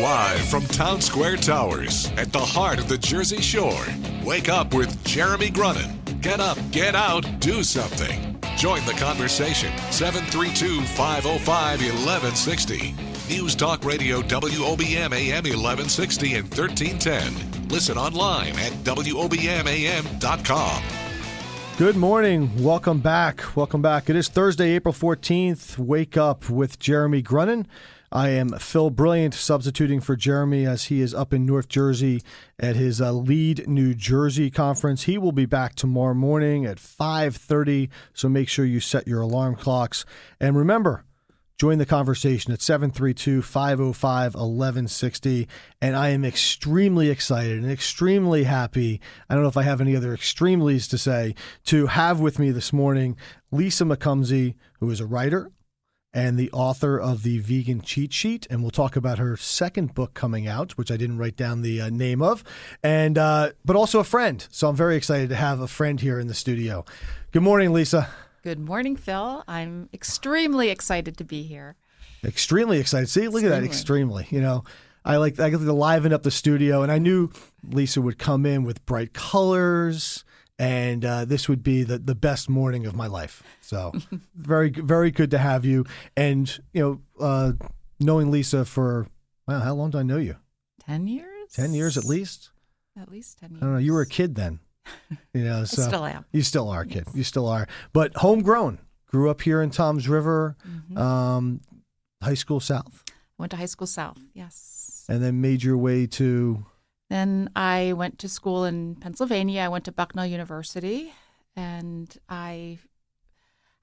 Live from Town Square Towers at the heart of the Jersey Shore. Wake up with Jeremy Grunin. Get up, get out, do something. Join the conversation. 732-505-1160. News Talk Radio WOBM AM 1160 and 1310. Listen online at WOBMAM.com. Good morning. Welcome back. Welcome back. It is Thursday, April 14th. Wake up with Jeremy Grunin. I am Phil Brilliant, substituting for Jeremy as he is up in North Jersey at his Lead New Jersey conference. He will be back tomorrow morning at 5:30, so make sure you set your alarm clocks. And remember, join the conversation at 732-505-1160. And I am extremely excited and extremely happy, I don't know if I have any other extremelies to say, to have with me this morning Lisa McComsey, who is a writer and the author of the Vegan Cheat Sheet. And we'll talk about her second book coming out, which I didn't write down the name of, and but also a friend. So I'm very excited to have a friend here in the studio. Good morning, Lisa. Good morning, Phil. I'm extremely excited to be here. Extremely excited. See, look at that, extremely. You know, I get to liven up the studio, and I knew Lisa would come in with bright colors, and this would be the best morning of my life. So very, very good to have you. And, you know, knowing Lisa for, wow, how long do I know you? 10 years? 10 years at least? At least 10 years. I don't know. You were a kid then. You know, so I still am. You still are a kid. You still are. But homegrown. Grew up here in Toms River, high school south. Went to high school south, yes. And then made your way to? Then I went to school in Pennsylvania. I went to Bucknell University, and I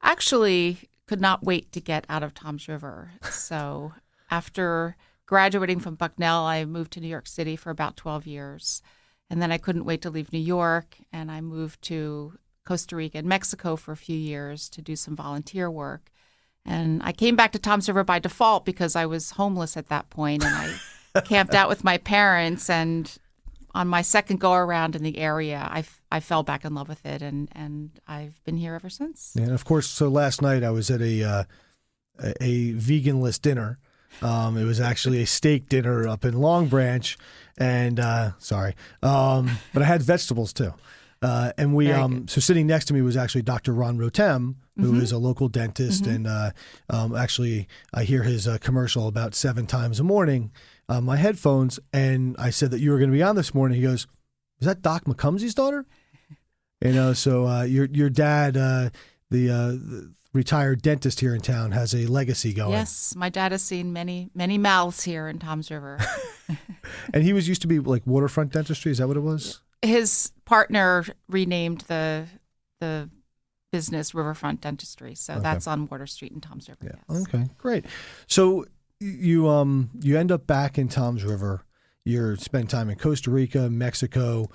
actually could not wait to get out of Toms River. So after graduating from Bucknell, I moved to New York City for about 12 years. And then I couldn't wait to leave New York, and I moved to Costa Rica and Mexico for a few years to do some volunteer work. And I came back to Toms River by default because I was homeless at that point, and I camped out with my parents. And on my second go-around in the area, I fell back in love with it, and I've been here ever since. And of course, so last night I was at a veganless dinner. It was actually a steak dinner up in Long Branch, and but I had vegetables too. And we so sitting next to me was actually Dr. Ron Rotem, who is a local dentist, and actually I hear his commercial about 7 times a morning on my headphones. And I said that you were going to be on this morning. He goes, "Is that Doc McComsey's daughter?" You know, so your dad, the retired dentist here in town, has a legacy going. Yes, my dad has seen many mouths here in Toms River. And he used to be like waterfront dentistry. Is that what it was? His partner renamed the business Riverfront Dentistry, so that's on Water Street in Toms River. Yeah. Yes. Okay, great. So you end up back in Toms River. You spend time in Costa Rica, Mexico.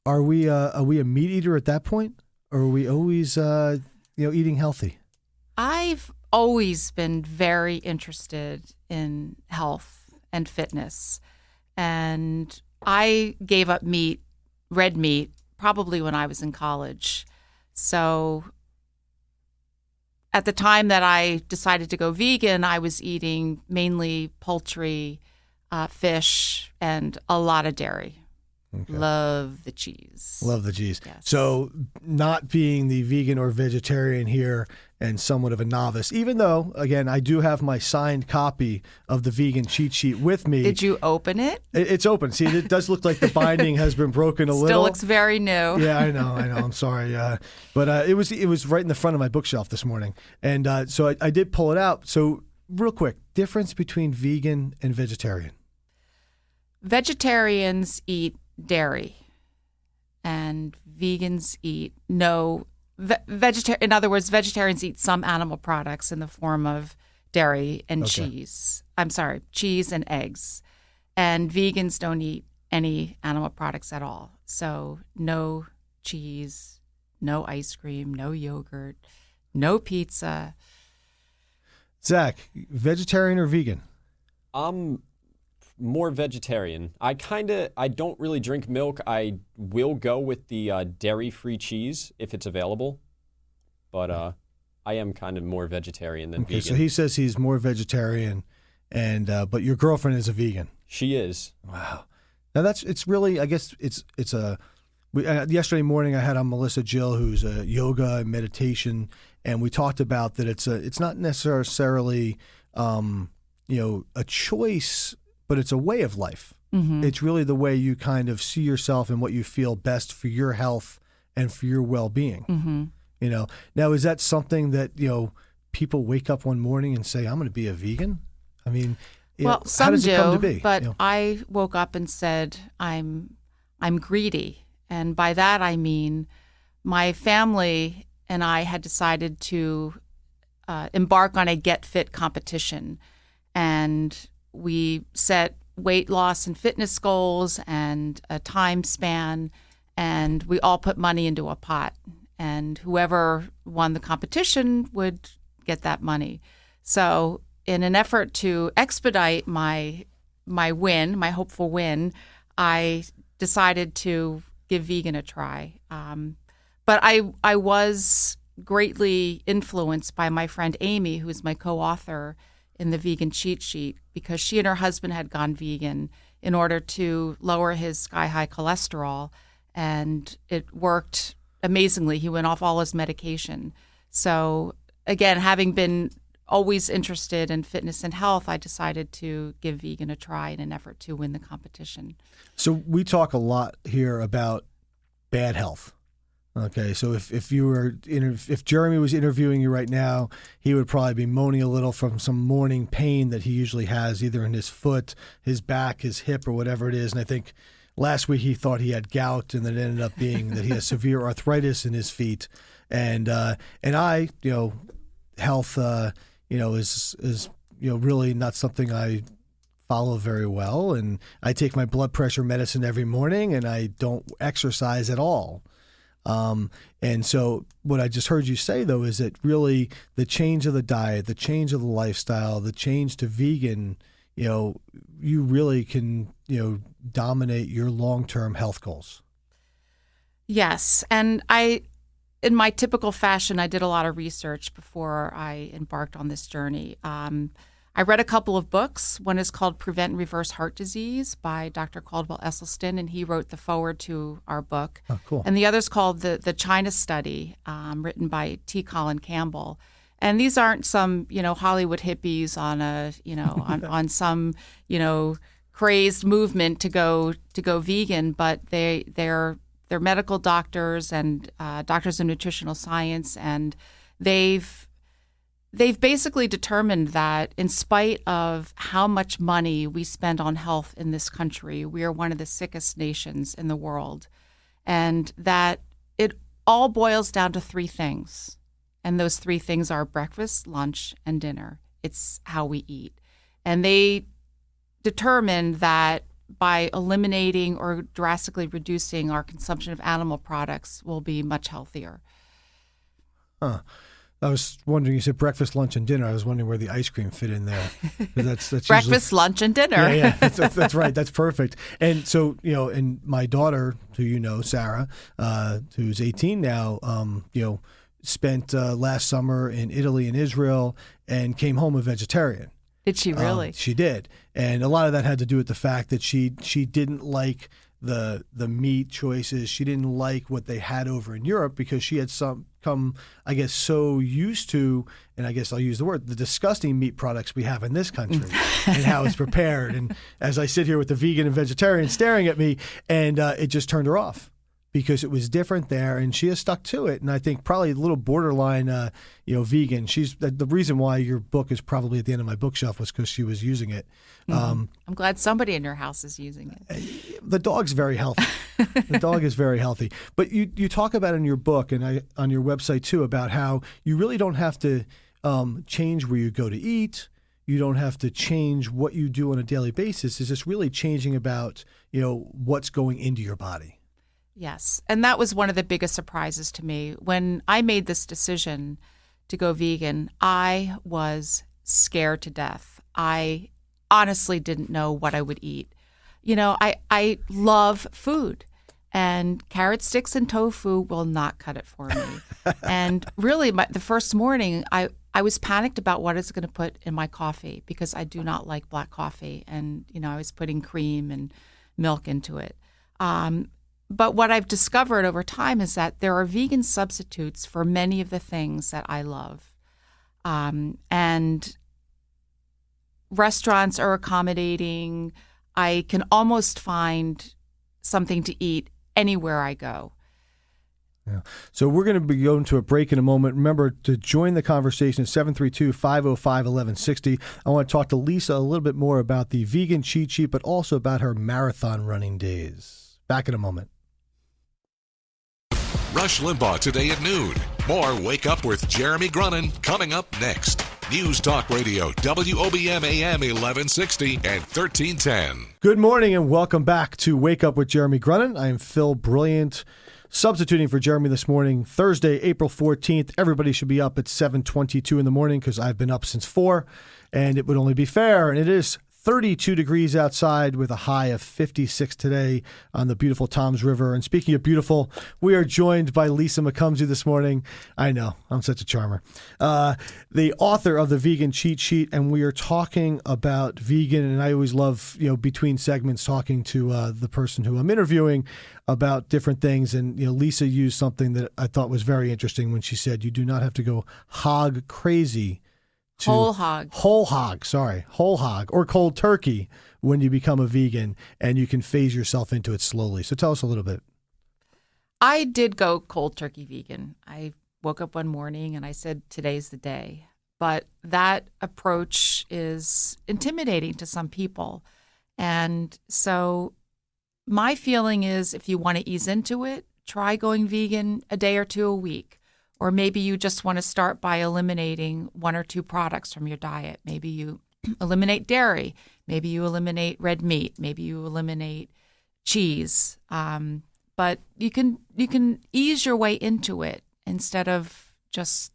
Are we a meat eater at that point, or are we always eating healthy? I've always been very interested in health and fitness, and I gave up meat, red meat, probably when I was in college. So at the time that I decided to go vegan, I was eating mainly poultry, fish, and a lot of dairy. Okay. Love the cheese. Love the cheese. Yes. So not being the vegan or vegetarian here and somewhat of a novice, even though, again, I do have my signed copy of the Vegan Cheat Sheet with me. Did you open it? It's open. See, it does look like the binding has been broken a little. Still looks very new. Yeah, I know. I'm sorry. But it was right in the front of my bookshelf this morning. And so I did pull it out. So real quick, difference between vegan and vegetarian. Vegetarians eat dairy, and vegans eat no in other words, vegetarians eat some animal products in the form of dairy and cheese. I'm sorry, cheese and eggs. And vegans don't eat any animal products at all. So no cheese, no ice cream, no yogurt, no pizza. Zach, vegetarian or vegan? More vegetarian. I don't really drink milk. I will go with the dairy-free cheese if it's available, but I am kind of more vegetarian than vegan. So he says he's more vegetarian, and but your girlfriend is a vegan. She is. Wow. Now it's really, I guess yesterday morning I had on Melissa Jill, who's a yoga and meditation, and we talked about that it's not necessarily, a choice, but it's a way of life. Mm-hmm. It's really the way you kind of see yourself and what you feel best for your health and for your well-being. Mm-hmm. Now, is that something that, people wake up one morning and say, I'm going to be a vegan? I mean, Well, how some does it come to do, be? but I woke up and said, I'm greedy. And by that, I mean my family and I had decided to embark on a Get Fit competition. And we set weight loss and fitness goals and a time span, and we all put money into a pot. And whoever won the competition would get that money. So in an effort to expedite my win, my hopeful win, I decided to give vegan a try. But I was greatly influenced by my friend Amy, who is my co-author in the Vegan Cheat Sheet, because she and her husband had gone vegan in order to lower his sky-high cholesterol, and it worked amazingly. He went off all his medication. So again, having been always interested in fitness and health, I decided to give vegan a try in an effort to win the competition. So we talk a lot here about bad health. Okay, so if Jeremy was interviewing you right now, he would probably be moaning a little from some morning pain that he usually has, either in his foot, his back, his hip, or whatever it is. And I think last week he thought he had gout, and then it ended up being that he has severe arthritis in his feet. And I, health, is really not something I follow very well. And I take my blood pressure medicine every morning, and I don't exercise at all. And so what I just heard you say, though, is that really the change of the diet, the change of the lifestyle, the change to vegan, you really can, dominate your long-term health goals. Yes. And in my typical fashion, I did a lot of research before I embarked on this journey. I read a couple of books. One is called Prevent and Reverse Heart Disease by Dr. Caldwell Esselstyn, and he wrote the foreword to our book. Oh, cool. And the other is called the China Study, written by T. Colin Campbell. And these aren't some, Hollywood hippies on on some, crazed movement to go vegan, but they're medical doctors and doctors of nutritional science, and they've basically determined that in spite of how much money we spend on health in this country, we are one of the sickest nations in the world, and that it all boils down to three things. And those three things are breakfast, lunch, and dinner. It's how we eat. And they determined that by eliminating or drastically reducing our consumption of animal products, we'll be much healthier. Huh. I was wondering, you said breakfast, lunch, and dinner. I was wondering where the ice cream fit in there. That's breakfast, lunch, and dinner. Yeah, that's right. That's perfect. And so, and my daughter, who Sarah, who's 18 now, spent last summer in Italy and Israel and came home a vegetarian. Did she really? She did. And a lot of that had to do with the fact that she didn't like the meat choices. She didn't like what they had over in Europe because she had come, I guess, so used to, and I guess I'll use the word, the disgusting meat products we have in this country and how it's prepared. And as I sit here with the vegan and vegetarian staring at me, and it just turned her off because it was different there, and she has stuck to it. And I think probably a little borderline, vegan. She's the reason why your book is probably at the end of my bookshelf was because she was using it. I'm glad somebody in your house is using it. The dog's very healthy. The dog is very healthy. But you talk about in your book and on your website too about how you really don't have to change where you go to eat. You don't have to change what you do on a daily basis. It's just really changing about what's going into your body. Yes. And that was one of the biggest surprises to me. When I made this decision to go vegan, I was scared to death. I honestly didn't know what I would eat. I love food, and carrot sticks and tofu will not cut it for me. And really, the first morning, I was panicked about what I was going to put in my coffee because I do not like black coffee. And, I was putting cream and milk into it. But what I've discovered over time is that there are vegan substitutes for many of the things that I love. And restaurants are accommodating. I can almost find something to eat anywhere I go. Yeah. So we're going to be going to a break in a moment. Remember to join the conversation, 732-505-1160. I want to talk to Lisa a little bit more about the vegan cheat sheet, but also about her marathon running days. Back in a moment. Rush Limbaugh today at noon. More Wake Up with Jeremy Grunin coming up next. News Talk Radio, WOBM AM 1160 and 1310. Good morning and welcome back to Wake Up with Jeremy Grunin. I am Phil Brilliant, substituting for Jeremy this morning, Thursday, April 14th. Everybody should be up at 7:22 in the morning because I've been up since 4, and it would only be fair. And it is 32 degrees outside with a high of 56 today on the beautiful Toms River. And speaking of beautiful, we are joined by Lisa McComsey this morning. I know, I'm such a charmer. The author of the Vegan Cheat Sheet, and we are talking about vegan. And I always love, between segments, talking to the person who I'm interviewing about different things. And, Lisa used something that I thought was very interesting when she said, you do not have to go hog crazy. Whole hog, or cold turkey when you become a vegan, and you can phase yourself into it slowly. So tell us a little bit. I did go cold turkey vegan. I woke up one morning and I said, today's the day. But that approach is intimidating to some people. And so my feeling is if you want to ease into it, try going vegan a day or two a week. Or maybe you just want to start by eliminating 1 or 2 products from your diet. Maybe you eliminate dairy. Maybe you eliminate red meat. Maybe you eliminate cheese. But you can ease your way into it instead of just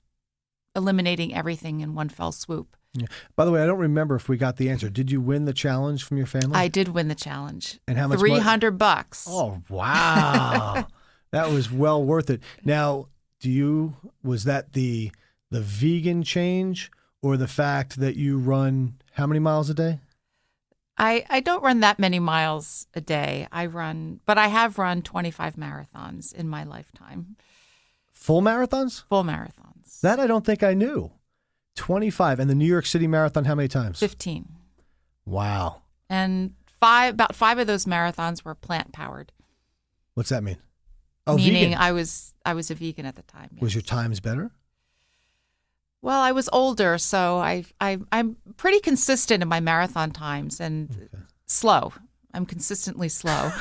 eliminating everything in one fell swoop. Yeah. By the way, I don't remember if we got the answer. Did you win the challenge from your family? I did win the challenge. And how much? $300. Oh, wow. That was well worth it. Now, was that the vegan change or the fact that you run how many miles a day? I don't run that many miles a day. But I have run 25 marathons in my lifetime. Full marathons? Full marathons. That I don't think I knew. 25. And the New York City Marathon, how many times? 15. Wow. And about 5 of those marathons were plant-powered. What's that mean? Oh, meaning vegan. I was a vegan at the time. Yes. Was your times better? Well, I was older, so I'm pretty consistent in my marathon times and slow. I'm consistently slow,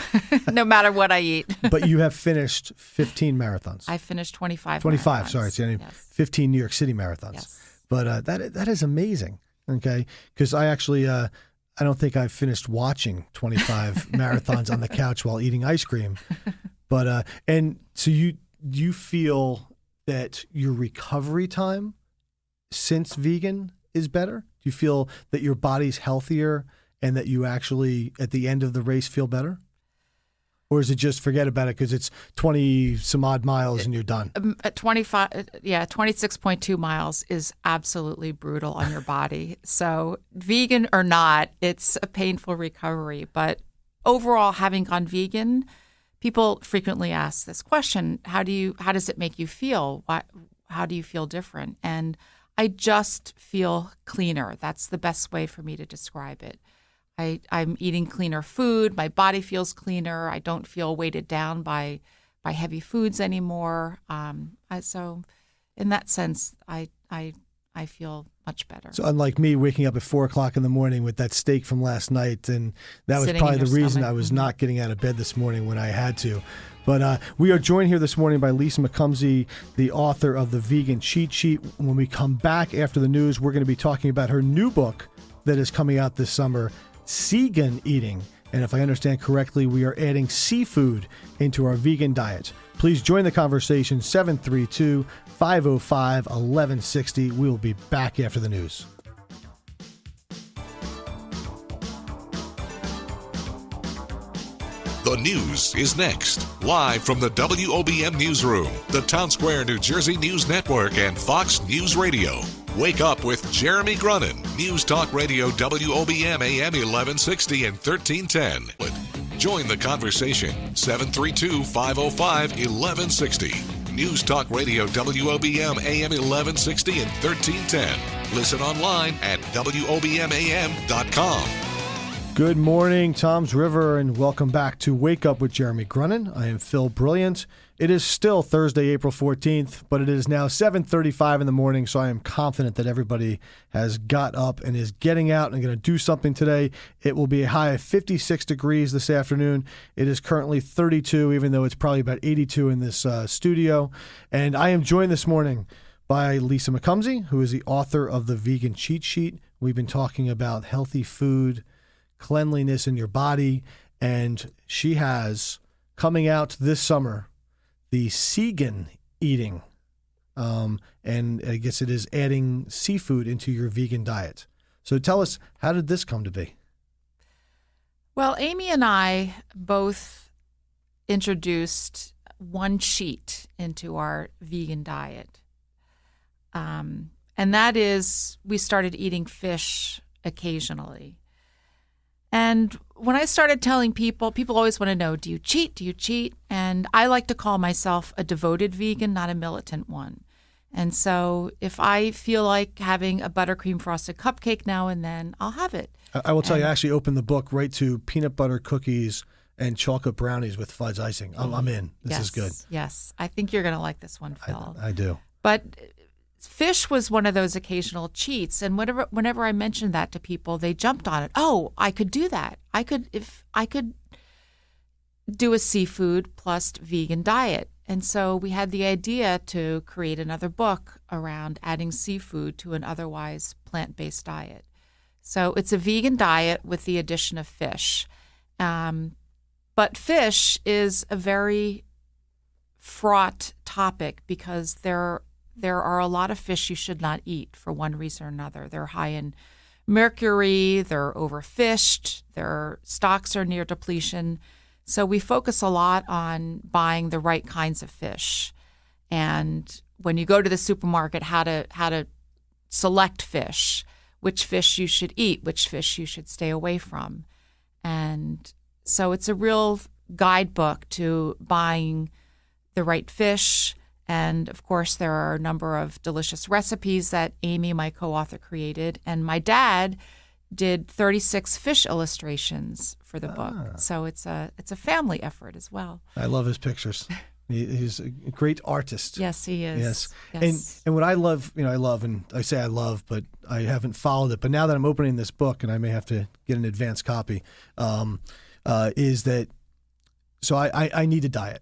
no matter what I eat. But you have finished 15 marathons. I finished 25. 25. Marathons. Sorry, it's Yes. 15 New York City marathons. Yes. But that is amazing. Okay, because I actually I don't think I've finished watching 25 marathons on the couch while eating ice cream. But and so you feel that your recovery time since vegan is better? Do you feel that your body's healthier and that you actually at the end of the race feel better? Or is it just forget about it because it's 20 some odd miles and you're done? At 26.2 miles is absolutely brutal on your body. So vegan or not, it's a painful recovery. But overall, having gone vegan, people frequently ask this question: How does it make you feel? How do you feel different? And I just feel cleaner. That's the best way for me to describe it. I'm eating cleaner food. My body feels cleaner. I don't feel weighted down by heavy foods anymore. So, in that sense, I feel much better. So unlike me waking up at 4:00 in the morning with that steak from last night, and that was Sitting probably in the your reason stomach. I was not getting out of bed this morning when I had to. But we are joined here this morning by Lisa McComsey, the author of the Vegan Cheat Sheet. When we come back after the news, we're going to be talking about her new book that is coming out this summer, Seagan Eating. And if I understand correctly, we are adding seafood into our vegan diet. Please join the conversation, 732-505-1160. We will be back after the news. The news is next. Live from the WOBM Newsroom, the Town Square, New Jersey News Network, and Fox News Radio. Wake Up with Jeremy Grunin. News Talk Radio WOBM AM 1160 and 1310. Join the conversation. 732-505-1160. News Talk Radio WOBM AM 1160 and 1310. Listen online at WOBMAM.com. Good morning, Tom's River, and welcome back to Wake Up with Jeremy Grunin. I am Phil Brilliant. It is still Thursday, April 14th, but it is now 7:35 in the morning, so I am confident that everybody has got up and is getting out and going to do something today. It will be a high of 56 degrees this afternoon. It is currently 32, even though it's probably about 82 in this studio. And I am joined this morning by Lisa McComsey, who is the author of the Vegan Cheat Sheet. We've been talking about healthy food, cleanliness in your body, and she has, coming out this summer, the Segan eating, and I guess it is adding seafood into your vegan diet. So tell us, how did this come to be? Well, Amy and I both introduced one cheat into our vegan diet, and that is we started eating fish occasionally. And when I started telling people always want to know, do you cheat? Do you cheat? And I like to call myself a devoted vegan, not a militant one. And so if I feel like having a buttercream frosted cupcake now and then, I'll have it. I will tell you, I actually opened the book right to peanut butter cookies and chocolate brownies with fudge icing. I'm in. This is good. Yes. I think you're going to like this one, Phil. I do. But fish was one of those occasional cheats, and whenever I mentioned that to people, they jumped on it. Oh, I could do that. If I could do a seafood plus vegan diet. And so we had the idea to create another book around adding seafood to an otherwise plant-based diet. So it's a vegan diet with the addition of fish. But fish is a very fraught topic because there are a lot of fish you should not eat for one reason or another. They're high in mercury, they're overfished, their stocks are near depletion. So we focus a lot on buying the right kinds of fish. And when you go to the supermarket, how to select fish, which fish you should eat, which fish you should stay away from. And so it's a real guidebook to buying the right fish. And, of course, there are a number of delicious recipes that Amy, my co-author, created. And my dad did 36 fish illustrations for the book. So it's a family effort as well. I love his pictures. He's a great artist. Yes, he is. Yes. And what I love, and I say I love, but I haven't followed it. But now that I'm opening this book, and I may have to get an advanced copy, is that, so I need a diet.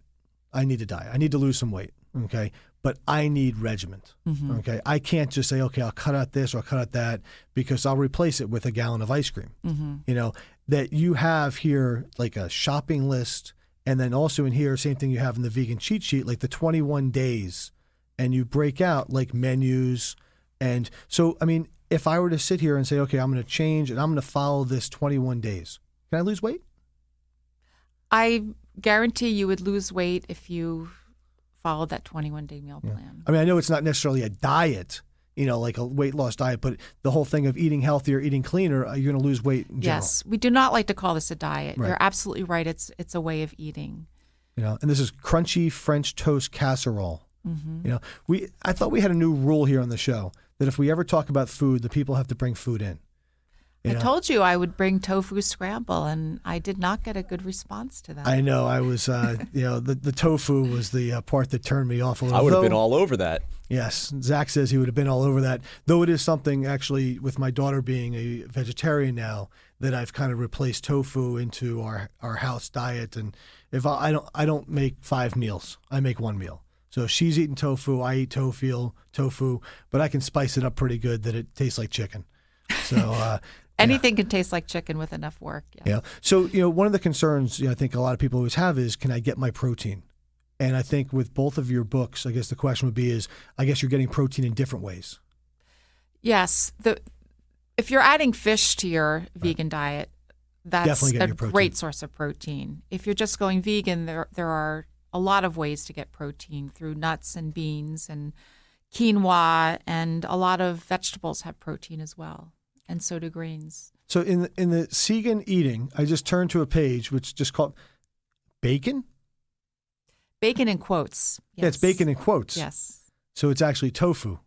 I need to lose some weight. Okay, but I need regiment. Mm-hmm. Okay, I can't just say, okay, I'll cut out this or I'll cut out that because I'll replace it with a gallon of ice cream. Mm-hmm. That you have here like a shopping list, and then also in here, same thing you have in the vegan cheat sheet, like the 21 days, and you break out like menus. And so, I mean, if I were to sit here and say, okay, I'm going to change and I'm going to follow this 21 days, can I lose weight? I guarantee you would lose weight if you followed that 21-day meal plan. I mean, I know it's not necessarily a diet, like a weight loss diet, but the whole thing of eating healthier, eating cleaner, you're going to lose weight in general. Yes, we do not like to call this a diet. Right. You're absolutely right. It's a way of eating. And this is crunchy French toast casserole. Mm-hmm. I thought we had a new rule here on the show that if we ever talk about food, the people have to bring food in. I told you I would bring tofu scramble, and I did not get a good response to that. I know. I was, the tofu was the part that turned me off a little. I would have been all over that. Yes. Zach says he would have been all over that, though it is something actually with my daughter being a vegetarian now that I've kind of replaced tofu into our house diet. And if I don't make 5 meals, I make 1 meal. So if she's eating tofu, I eat tofu, but I can spice it up pretty good that it tastes like chicken. So anything can taste like chicken with enough work. Yeah. So, one of the concerns I think a lot of people always have is, can I get my protein? And I think with both of your books, I guess the question would be is, I guess you're getting protein in different ways. Yes. If you're adding fish to your vegan diet, that's a great source of protein. If you're just going vegan, there are a lot of ways to get protein through nuts and beans and quinoa, and a lot of vegetables have protein as well, and so do greens. So in the Segan eating, I just turned to a page which just called bacon. Bacon in quotes. Yes. Yeah, it's bacon in quotes. Yes. So it's actually tofu.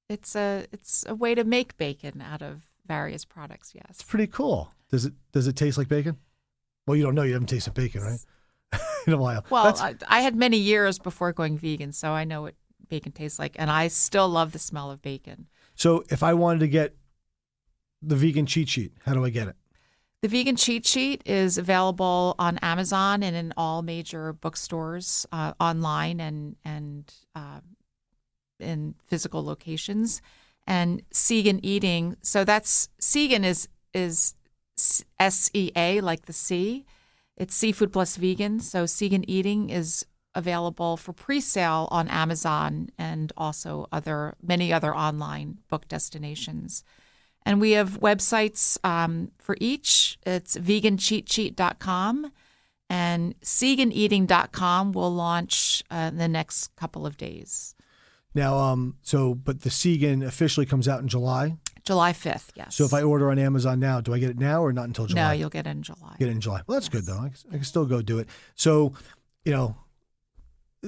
It's a way to make bacon out of various products. Yes. It's pretty cool. Does it taste like bacon? Well, you don't know. You haven't tasted bacon, right? In a while. Well, I had many years before going vegan, so I know what bacon tastes like, and I still love the smell of bacon. So if I wanted to get the vegan cheat sheet, how do I get it? The vegan cheat sheet is available on Amazon and in all major bookstores, online and in physical locations. And Segan eating, so that's Segan is SEA, like the sea. It's seafood plus vegan. So Segan eating is available for pre-sale on Amazon and also many other online book destinations. And we have websites for each. It's vegancheatsheet.com, and seganeating.com will launch in the next couple of days. Now, but the Segan officially comes out in July? July 5th, yes. So if I order on Amazon now, do I get it now or not until July? No, you'll get it in July. Get it in July. Well, that's Yes. good, though. I can still go do it. So,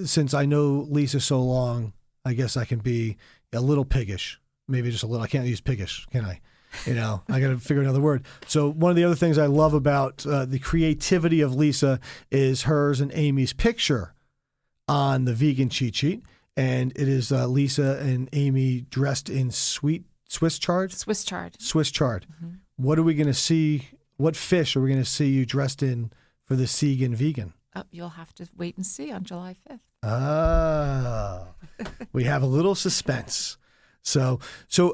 since I know Lisa so long, I guess I can be a little piggish. Maybe just a little. I can't use piggish, can I? I got to figure another word. So one of the other things I love about the creativity of Lisa is hers and Amy's picture on the vegan cheat sheet. And it is Lisa and Amy dressed in Swiss chard? Swiss chard. Swiss chard. Mm-hmm. What are we going to see? What fish are we going to see you dressed in for the Segan vegan? Oh, you'll have to wait and see on July 5th. Ah, we have a little suspense. So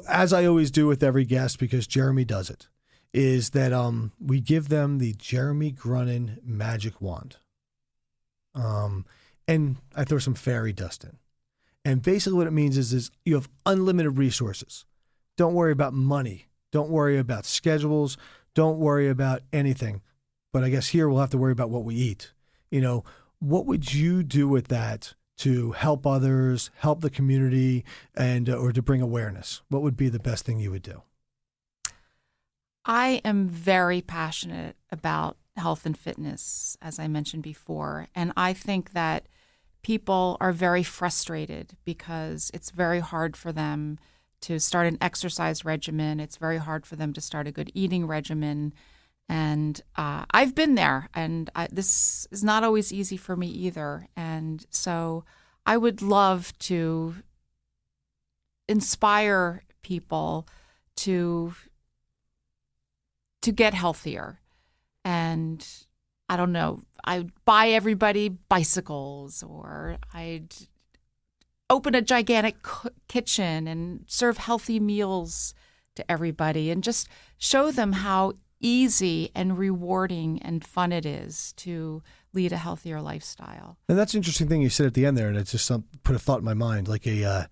as I always do with every guest, because Jeremy does it, is that we give them the Jeremy Grunin magic wand. And I throw some fairy dust in. And basically what it means is you have unlimited resources. Don't worry about money. Don't worry about schedules. Don't worry about anything. But I guess here we'll have to worry about what we eat. What would you do with that to help others, help the community, and or to bring awareness? What would be the best thing you would do? I am very passionate about health and fitness, as I mentioned before. And I think that people are very frustrated because it's very hard for them to start an exercise regimen. It's very hard for them to start a good eating regimen. And I've been there, and this is not always easy for me either. And so I would love to inspire people to get healthier. And I don't know, I'd buy everybody bicycles, or I'd open a gigantic kitchen and serve healthy meals to everybody and just show them how easy and rewarding and fun it is to lead a healthier lifestyle. And that's an interesting thing you said at the end there, and it just put a thought in my mind, like a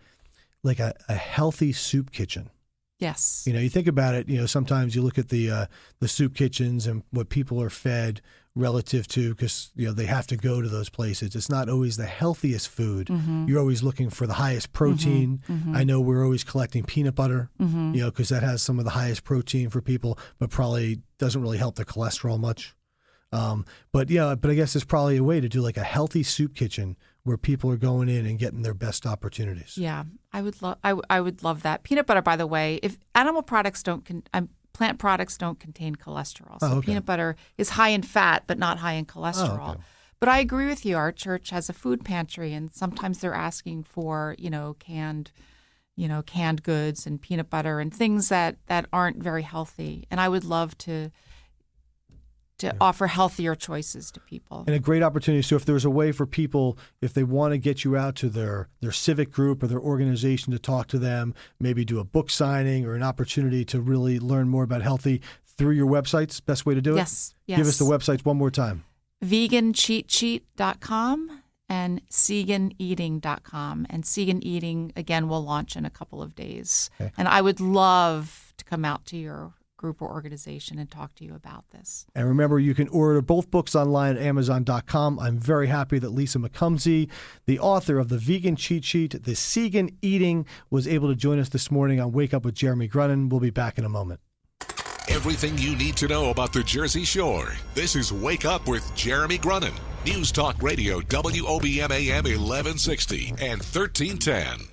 healthy soup kitchen. Yes. You think about it, sometimes you look at the soup kitchens and what people are fed relative to, because, they have to go to those places. It's not always the healthiest food. Mm-hmm. You're always looking for the highest protein. Mm-hmm. I know we're always collecting peanut butter, because that has some of the highest protein for people, but probably doesn't really help the cholesterol much. But I guess there's probably a way to do like a healthy soup kitchen where people are going in and getting their best opportunities. Yeah, I would love that. Peanut butter, by the way, if animal products plant products don't contain cholesterol. So okay. Peanut butter is high in fat, but not high in cholesterol. Oh, okay. But I agree with you. Our church has a food pantry, and sometimes they're asking for, canned goods and peanut butter and things that aren't very healthy. And I would love to offer healthier choices to people. And a great opportunity. So if there's a way for people, if they want to get you out to their civic group or their organization to talk to them, maybe do a book signing or an opportunity to really learn more about healthy through your websites, best way to do it? Yes. Give us the websites one more time. vegancheatsheet.com and seganeating.com. And Segan Eating, again, will launch in a couple of days. Okay. And I would love to come out to your group or organization and talk to you about this. And remember, you can order both books online at Amazon.com. I'm very happy that Lisa McComsey, the author of The Vegan Cheat Sheet, The Segan Eating, was able to join us this morning on Wake Up with Jeremy Grunin. We'll be back in a moment. Everything you need to know about the Jersey Shore. This is Wake Up with Jeremy Grunin. News Talk Radio, WOBM AM 1160 and 1310.